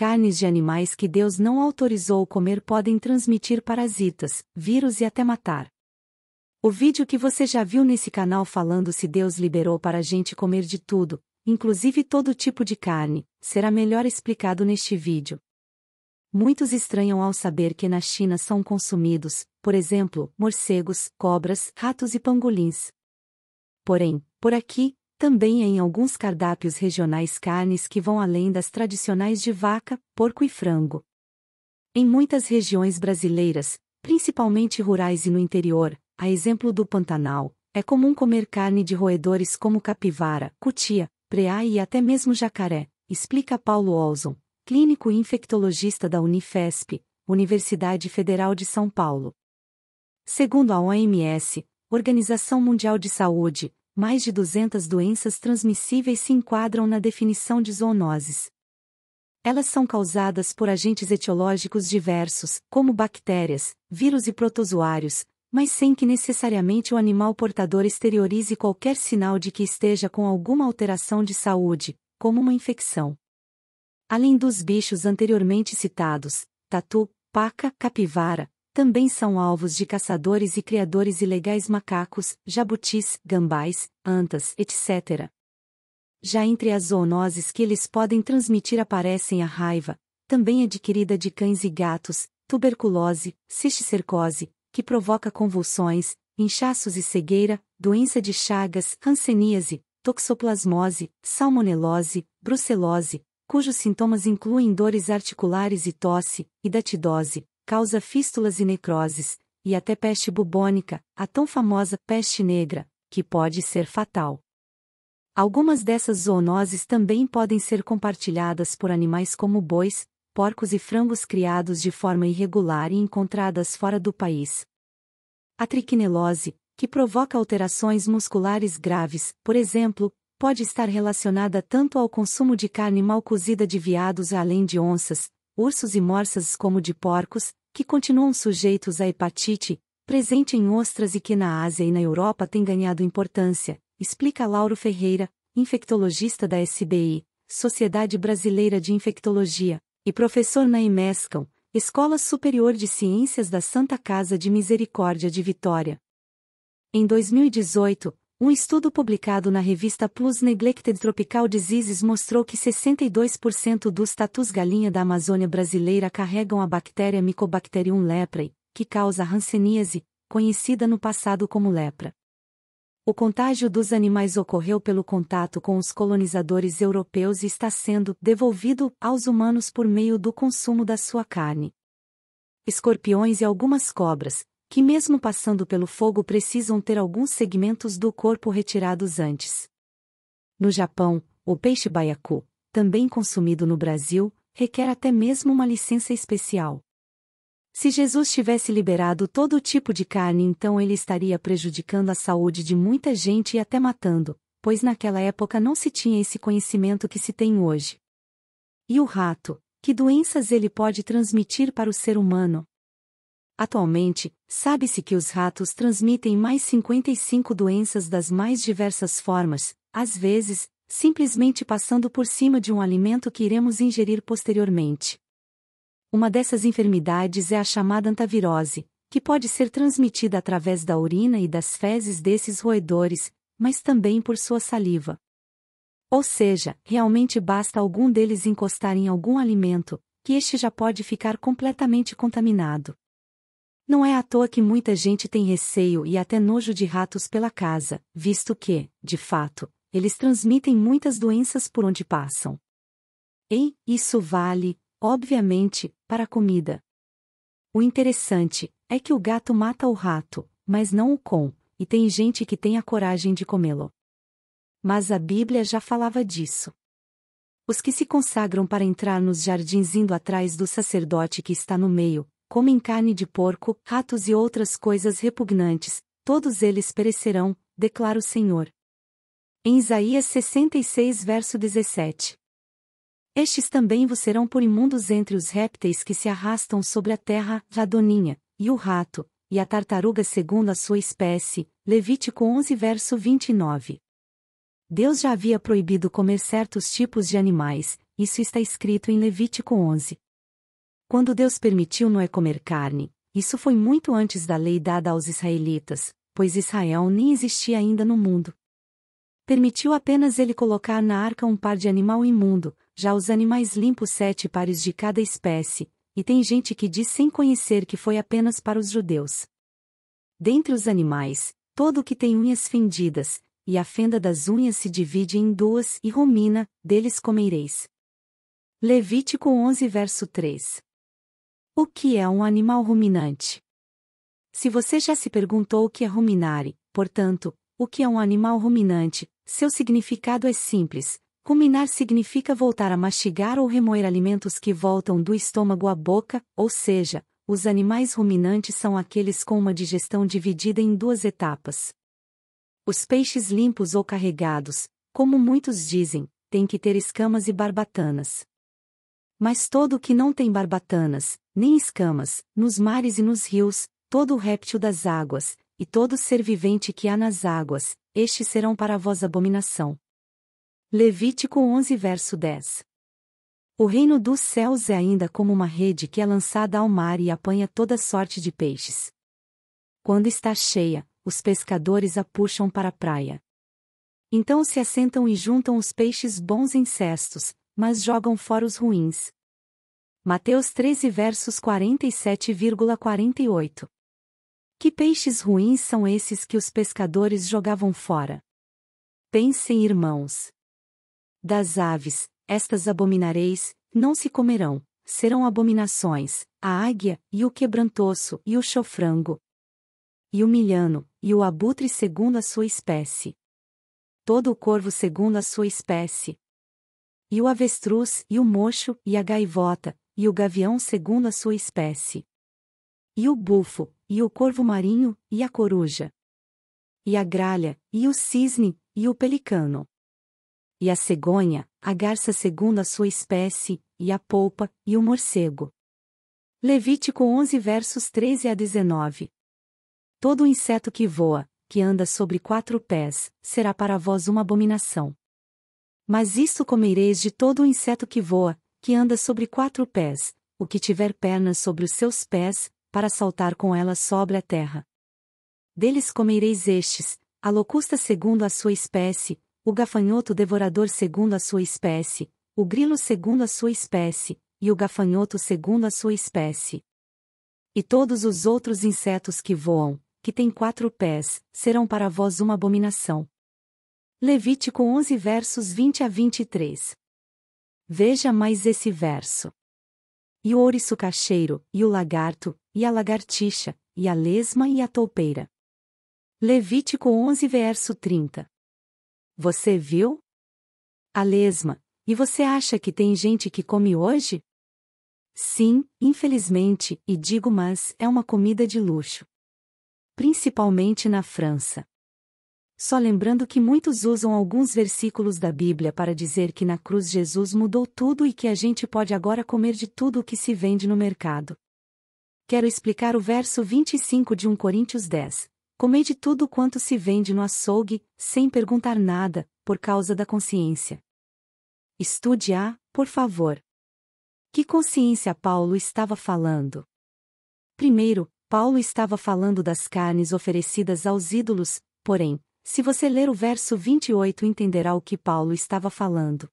carnes de animais que Deus não autorizou comer podem transmitir parasitas, vírus e até matar. O vídeo que você já viu nesse canal falando se Deus liberou para a gente comer de tudo, inclusive todo tipo de carne, será melhor explicado neste vídeo. Muitos estranham ao saber que na China são consumidos, por exemplo, morcegos, cobras, ratos e pangolins. Porém, por aqui, também há em alguns cardápios regionais carnes que vão além das tradicionais de vaca, porco e frango. Em muitas regiões brasileiras, principalmente rurais e no interior, a exemplo do Pantanal, é comum comer carne de roedores como capivara, cutia, preá e até mesmo jacaré, explica Paulo Olson, clínico e infectologista da Unifesp, Universidade Federal de São Paulo. Segundo a OMS, Organização Mundial de Saúde, mais de 200 doenças transmissíveis se enquadram na definição de zoonoses. Elas são causadas por agentes etiológicos diversos, como bactérias, vírus e protozoários, mas sem que necessariamente o animal portador exteriorize qualquer sinal de que esteja com alguma alteração de saúde, como uma infecção. Além dos bichos anteriormente citados, tatu, paca, capivara, também são alvos de caçadores e criadores ilegais macacos, jabutis, gambás, antas, etc. Já entre as zoonoses que eles podem transmitir aparecem a raiva, também adquirida de cães e gatos, tuberculose, cisticercose, que provoca convulsões, inchaços e cegueira, doença de Chagas, hanseníase, toxoplasmose, salmonelose, brucelose, cujos sintomas incluem dores articulares e tosse, hidatidose, causa fístulas e necroses, e até peste bubônica, a tão famosa peste negra, que pode ser fatal. Algumas dessas zoonoses também podem ser compartilhadas por animais como bois, porcos e frangos criados de forma irregular e encontradas fora do país. A triquinelose, que provoca alterações musculares graves, por exemplo, pode estar relacionada tanto ao consumo de carne mal cozida de veados além de onças, ursos e morsas como de porcos, que continuam sujeitos à hepatite, presente em ostras e que na Ásia e na Europa tem ganhado importância, explica Lauro Ferreira, infectologista da SBI, Sociedade Brasileira de Infectologia, e professor na EMESCAM, Escola Superior de Ciências da Santa Casa de Misericórdia de Vitória. Em 2018, um estudo publicado na revista PLOS Neglected Tropical Diseases mostrou que 62% dos tatus galinha da Amazônia brasileira carregam a bactéria Mycobacterium leprae, que causa hanseníase, conhecida no passado como lepra. O contágio dos animais ocorreu pelo contato com os colonizadores europeus e está sendo devolvido aos humanos por meio do consumo da sua carne. Escorpiões e algumas cobras, que mesmo passando pelo fogo precisam ter alguns segmentos do corpo retirados antes. No Japão, o peixe baiacu, também consumido no Brasil, requer até mesmo uma licença especial. Se Jesus tivesse liberado todo tipo de carne, então ele estaria prejudicando a saúde de muita gente e até matando, pois naquela época não se tinha esse conhecimento que se tem hoje. E o rato, que doenças ele pode transmitir para o ser humano? Atualmente, sabe-se que os ratos transmitem mais 55 doenças das mais diversas formas, às vezes, simplesmente passando por cima de um alimento que iremos ingerir posteriormente. Uma dessas enfermidades é a chamada antavirose, que pode ser transmitida através da urina e das fezes desses roedores, mas também por sua saliva. Ou seja, realmente basta algum deles encostar em algum alimento, que este já pode ficar completamente contaminado. Não é à toa que muita gente tem receio e até nojo de ratos pela casa, visto que, de fato, eles transmitem muitas doenças por onde passam. E isso vale, obviamente, para a comida. O interessante é que o gato mata o rato, mas não o cão, e tem gente que tem a coragem de comê-lo. Mas a Bíblia já falava disso. Os que se consagram para entrar nos jardins indo atrás do sacerdote que está no meio, comem carne de porco, ratos e outras coisas repugnantes, todos eles perecerão, declara o Senhor. Em Isaías 66 verso 17. Estes também vos serão por imundos entre os répteis que se arrastam sobre a terra, a doninha, e o rato, e a tartaruga segundo a sua espécie, Levítico 11 verso 29. Deus já havia proibido comer certos tipos de animais, isso está escrito em Levítico 11. Quando Deus permitiu Noé comer carne, isso foi muito antes da lei dada aos israelitas, pois Israel nem existia ainda no mundo. Permitiu apenas ele colocar na arca um par de animal imundo, já os animais limpos 7 pares de cada espécie, e tem gente que diz sem conhecer que foi apenas para os judeus. Dentre os animais, todo o que tem unhas fendidas, e a fenda das unhas se divide em duas e rumina, deles comereis. Levítico 11 verso 3. O que é um animal ruminante? Se você já se perguntou o que é ruminare, portanto, o que é um animal ruminante, seu significado é simples. Ruminar significa voltar a mastigar ou remoer alimentos que voltam do estômago à boca, ou seja, os animais ruminantes são aqueles com uma digestão dividida em duas etapas. Os peixes limpos ou carregados, como muitos dizem, têm que ter escamas e barbatanas. Mas todo o que não tem barbatanas, nem escamas, nos mares e nos rios, todo o réptil das águas, e todo ser vivente que há nas águas, estes serão para vós abominação. Levítico 11 verso 10. O reino dos céus é ainda como uma rede que é lançada ao mar e apanha toda sorte de peixes. Quando está cheia, os pescadores a puxam para a praia. Então se assentam e juntam os peixes bons em cestos, mas jogam fora os ruins. Mateus 13 versos 47,48. Que peixes ruins são esses que os pescadores jogavam fora? Pensem, irmãos. Das aves, estas abominareis, não se comerão, serão abominações, a águia, e o quebrantoço, e o chofrango, e o milhano, e o abutre segundo a sua espécie. Todo o corvo segundo a sua espécie. E o avestruz, e o mocho, e a gaivota, e o gavião segundo a sua espécie. E o bufo, e o corvo marinho, e a coruja. E a gralha, e o cisne, e o pelicano. E a cegonha, a garça segundo a sua espécie, e a polpa, e o morcego. Levítico 11 versos 13 a 19. Todo inseto que voa, que anda sobre 4 pés, será para vós uma abominação. Mas isto comereis de todo o inseto que voa, que anda sobre 4 pés, o que tiver pernas sobre os seus pés, para saltar com elas sobre a terra. Deles comereis estes, a locusta segundo a sua espécie, o gafanhoto devorador segundo a sua espécie, o grilo segundo a sua espécie, e o gafanhoto segundo a sua espécie. E todos os outros insetos que voam, que têm 4 pés, serão para vós uma abominação. Levítico 11 versos 20 a 23. Veja mais esse verso. E o ouriço cacheiro, e o lagarto, e a lagartixa, e a lesma e a toupeira. Levítico 11 verso 30. Você viu? A lesma, e você acha que tem gente que come hoje? Sim, infelizmente, e digo mas, é uma comida de luxo. Principalmente na França. Só lembrando que muitos usam alguns versículos da Bíblia para dizer que na cruz Jesus mudou tudo e que a gente pode agora comer de tudo o que se vende no mercado. Quero explicar o verso 25 de 1 Coríntios 10. Comei de tudo quanto se vende no açougue, sem perguntar nada, por causa da consciência. Estude-a, por favor. Que consciência Paulo estava falando? Primeiro, Paulo estava falando das carnes oferecidas aos ídolos, porém, se você ler o verso 28 entenderá o que Paulo estava falando.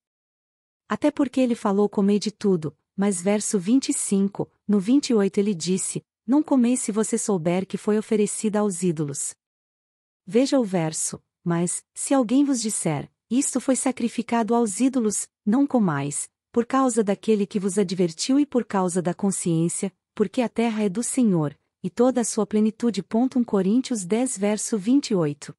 Até porque ele falou comei de tudo, mas verso 25, no 28 ele disse, não comeis se você souber que foi oferecida aos ídolos. Veja o verso, mas, se alguém vos disser, isto foi sacrificado aos ídolos, não comais, por causa daquele que vos advertiu e por causa da consciência, porque a terra é do Senhor, e toda a sua plenitude. 1 Coríntios 10 verso 28.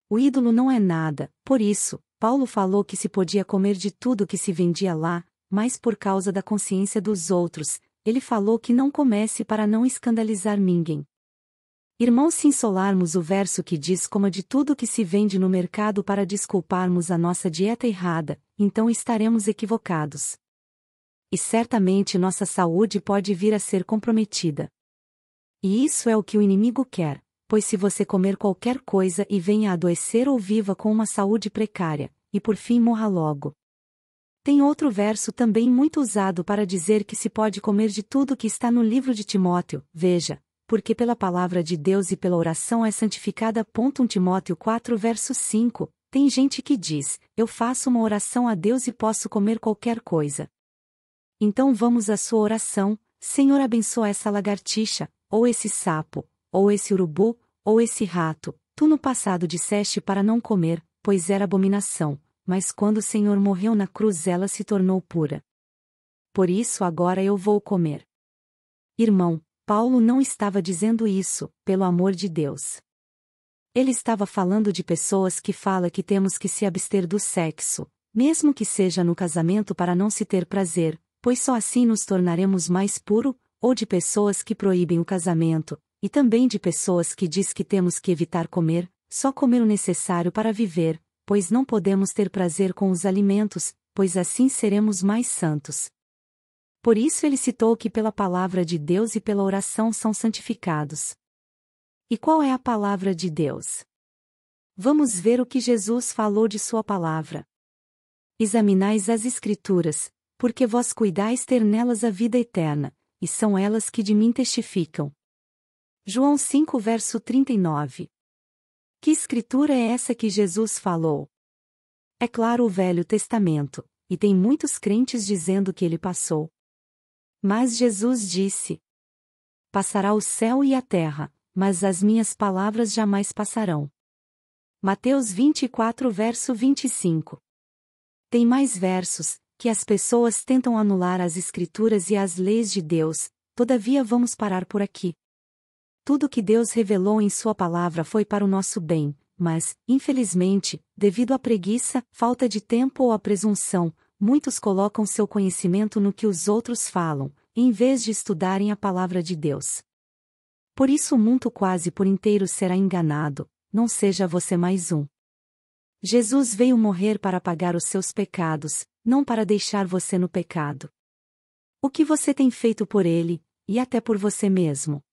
O ídolo não é nada, por isso, Paulo falou que se podia comer de tudo que se vendia lá, mas por causa da consciência dos outros, ele falou que não comesse para não escandalizar ninguém. Irmãos, se insolarmos o verso que diz coma de tudo que se vende no mercado para desculparmos a nossa dieta errada, então estaremos equivocados. E certamente nossa saúde pode vir a ser comprometida. E isso é o que o inimigo quer, pois se você comer qualquer coisa e venha a adoecer ou viva com uma saúde precária, e por fim morra logo. Tem outro verso também muito usado para dizer que se pode comer de tudo que está no livro de Timóteo, veja, porque pela palavra de Deus e pela oração é santificada. 1 Timóteo 4 verso 5, tem gente que diz, eu faço uma oração a Deus e posso comer qualquer coisa. Então vamos à sua oração, Senhor abençoa essa lagartixa, ou esse sapo, ou esse urubu, ou esse rato, tu no passado disseste para não comer, pois era abominação, mas quando o Senhor morreu na cruz ela se tornou pura. Por isso agora eu vou comer. Irmão, Paulo não estava dizendo isso, pelo amor de Deus. Ele estava falando de pessoas que falam que temos que se abster do sexo, mesmo que seja no casamento para não se ter prazer, pois só assim nos tornaremos mais puro, ou de pessoas que proíbem o casamento, e também de pessoas que diz que temos que evitar comer, só comer o necessário para viver, pois não podemos ter prazer com os alimentos, pois assim seremos mais santos. Por isso ele citou que pela palavra de Deus e pela oração são santificados. E qual é a palavra de Deus? Vamos ver o que Jesus falou de sua palavra. Examinais as Escrituras, porque vós cuidais ter nelas a vida eterna, e são elas que de mim testificam. João 5 verso 39. Que escritura é essa que Jesus falou? É claro o Velho Testamento, e tem muitos crentes dizendo que ele passou. Mas Jesus disse: passará o céu e a terra, mas as minhas palavras jamais passarão. Mateus 24 verso 25. Tem mais versos, que as pessoas tentam anular as escrituras e as leis de Deus, todavia vamos parar por aqui. Tudo que Deus revelou em sua palavra foi para o nosso bem, mas, infelizmente, devido à preguiça, falta de tempo ou à presunção, muitos colocam seu conhecimento no que os outros falam, em vez de estudarem a palavra de Deus. Por isso o mundo quase por inteiro será enganado, não seja você mais um. Jesus veio morrer para pagar os seus pecados, não para deixar você no pecado. O que você tem feito por ele, e até por você mesmo?